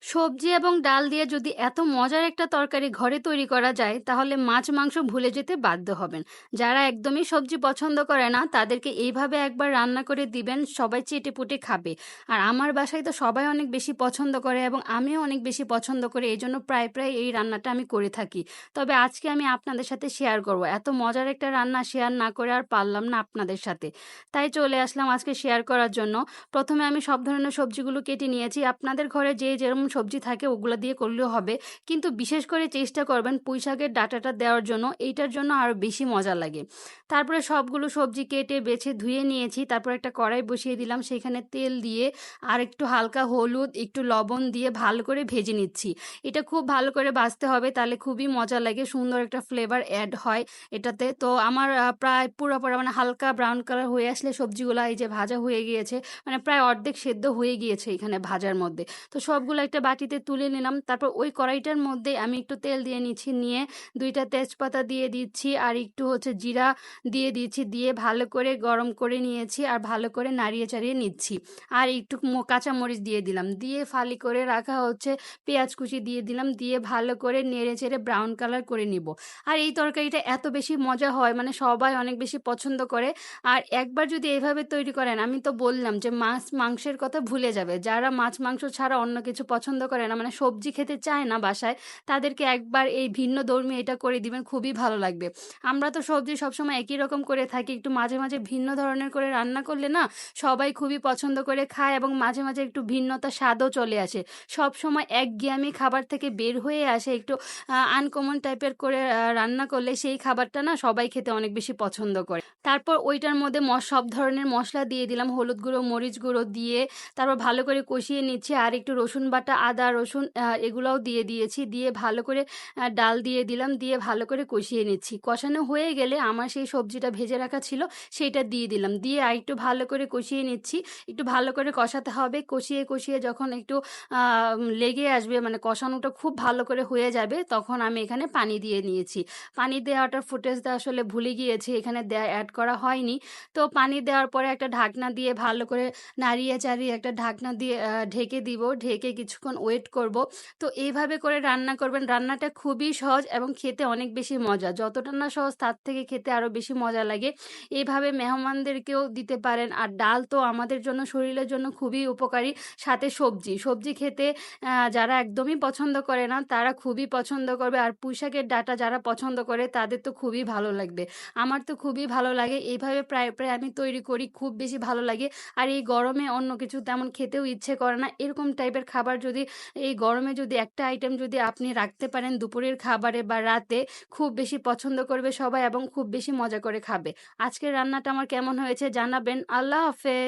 সবজি এবং ডাল দিয়ে যদি এত মজার একটা তরকারি ঘরে তৈরি করা যায় তাহলে মাছ মাংস ভুলে যেতে বাধ্য হবেন। যারা একদমই সবজি পছন্দ করে না তাদেরকে এইভাবে একবার রান্না করে দিবেন, সবাই চেটেপুটে খাবে। আর আমার বাসায় তো সবাই অনেক বেশি পছন্দ করে এবং আমিও অনেক বেশি পছন্দ করি, এই জন্য প্রায় প্রায় এই রান্নাটা আমি করে থাকি। তবে আজকে আমি আপনাদের সাথে শেয়ার করব, এত মজার একটা রান্না শেয়ার না করে আর পারলাম না আপনাদের সাথে, তাই চলে আসলাম আজকে শেয়ার করার জন্য। প্রথমে আমি সব ধরনের সবজিগুলো কেটে নিয়েছি। আপনাদের ঘরে যে যেরকম সবজি থাকে ওগুলো দিয়ে করলেও হবে। কিন্তু বিশেষ করে চেষ্টা করবেন পুঁই শাকের ডাঁটাটা দেওয়ার জন্য, এইটার জন্য আরও বেশি মজা লাগে। তারপরে সবগুলো সবজি কেটে বেছে ধুয়ে নিয়েছি। তারপর একটা কড়াই বসিয়ে দিলাম, সেখানে তেল দিয়ে আর একটু হালকা হলুদ, একটু লবণ দিয়ে ভালো করে ভেজে নিচ্ছি। এটা খুব ভালো করে ভাজতে হবে, তাহলে খুবই মজা লাগে, সুন্দর একটা ফ্লেভার অ্যাড হয় এটাতে। তো আমার প্রায় পুরোপুরি মানে হালকা ব্রাউন কালার হয়ে আসলে সবজিগুলো এই যে ভাজা হয়ে গিয়েছে, মানে প্রায় অর্ধেক সেদ্ধ হয়ে গিয়েছে এখানে ভাজার মধ্যে। তো সবগুলো একটা বাটিতে তুলে নিলাম। তারপর ওই কড়াইটার মধ্যে আমি একটু তেল দিয়ে নিচ্ছি, নিয়ে ২টা তেজপাতা দিয়ে দিচ্ছি আর একটু হচ্ছে জিরা দিয়ে দিচ্ছি, দিয়ে ভালো করে গরম করে নিয়েছি আর ভালো করে নাড়িয়ে চাড়িয়ে নিচ্ছি। আর একটু কাঁচামরিচ দিয়ে দিলাম, দিয়ে ফালি করে রাখা হচ্ছে পেঁয়াজ কুচি দিয়ে দিলাম, দিয়ে ভালো করে নেড়ে চেড়ে ব্রাউন কালার করে নিব। আর এই তরকারিটা এত বেশি মজা হয়, মানে সবাই অনেক বেশি পছন্দ করে। আর একবার যদি এভাবে তৈরি করেন, আমি তো বললাম যে মাছ মাংসের কথা ভুলে যাবে। যারা মাছ মাংস ছাড়া অন্য কিছু পছন্দ করে না, মানে সবজি খেতে চায় না বাসায়, তাদেরকে একবার এই ভিন্ন ধর্মী এটা করে দিবেন, খুবই ভালো লাগবে। আমরা তো সবজি সবসময় একই রকম করে থাকি, একটু মাঝে মাঝে ভিন্ন ধরনের করে রান্না করলে না সবাই খুবই পছন্দ করে খায় এবং মাঝে মাঝে একটু ভিন্নতা স্বাদও চলে আসে। সব সময় একঘেয়েমি খাবার থেকে বের হয়ে আসে, একটু আনকমন টাইপের করে রান্না করলে সেই খাবারটা না সবাই খেতে অনেক বেশি পছন্দ করে। তারপর ওইটার মধ্যে সব ধরনের মসলা দিয়ে দিলাম, হলুদ গুঁড়ো, মরিচ গুঁড়ো দিয়ে তারপর ভালো করে কষিয়ে নিচ্ছি। আর একটু রসুন বাটা, আদা রসুন এগুলোও দিয়ে দিয়েছি, দিয়ে ভালো করে ডাল দিয়ে দিলাম, দিয়ে ভালো করে কষিয়ে নিচ্ছি। কষানো হয়ে গেলে আমার সেই সবজিটা ভেজে রাখা ছিল সেইটা দিয়ে দিলাম, দিয়ে আর একটু ভালো করে কষিয়ে নিচ্ছি। একটু ভালো করে কষাতে হবে, কষিয়ে কষিয়ে যখন একটু লেগে আসবে, মানে কষানোটা খুব ভালো করে হয়ে যাবে, তখন আমি এখানে পানি দিয়ে নিয়েছি। পানি দেওয়াটার ফুটেজটা আসলে ভুলে গিয়েছি, এখানে অ্যাড করা হয়নি। তো পানি দেওয়ার পরে একটা ঢাকনা দিয়ে ভালো করে নাড়িয়ে চাড়িয়ে একটা ঢাকনা দিয়ে ঢেকে দিব, ঢেকে কিছুক্ষণ ওয়েট করব। তো এইভাবে করে রান্না করবেন, রান্নাটা খুবই সহজ এবং খেতে অনেক বেশি মজা। যতটা না সহজ তার থেকে খেতে আরও বেশি মজা লাগে। এইভাবে মেহমানদেরকেও দিতে পারেন। আর ডাল তো আমাদের জন্য, শরীরের জন্য খুবই উপকারী। সাথে সবজি সবজি খেতে যারা একদমই পছন্দ করে না তারা খুবই পছন্দ করবে। আর পুঁইশাকের ডাঁটা যারা পছন্দ করে তাদের তো খুবই ভালো লাগবে। আমার তো খুবই ভালো লাগে, এইভাবে প্রায় প্রায় আমি তৈরি করি, খুব বেশি ভালো লাগে। আর এই গরমে অন্য কিছু তেমন খেতেও ইচ্ছে করে না, এরকম টাইপের খাবার যদি এই গরমে যদি একটা আইটেম যদি আপনি রাখতে পারেন দুপুরের খাবারে বা রাতে, খুব বেশি পছন্দ করবে সবাই এবং খুব বেশি মজা করে খাবে। আজকের রান্নাটা আমার কেমন হয়েছে জানাবেন। আল্লাহ হাফেজ।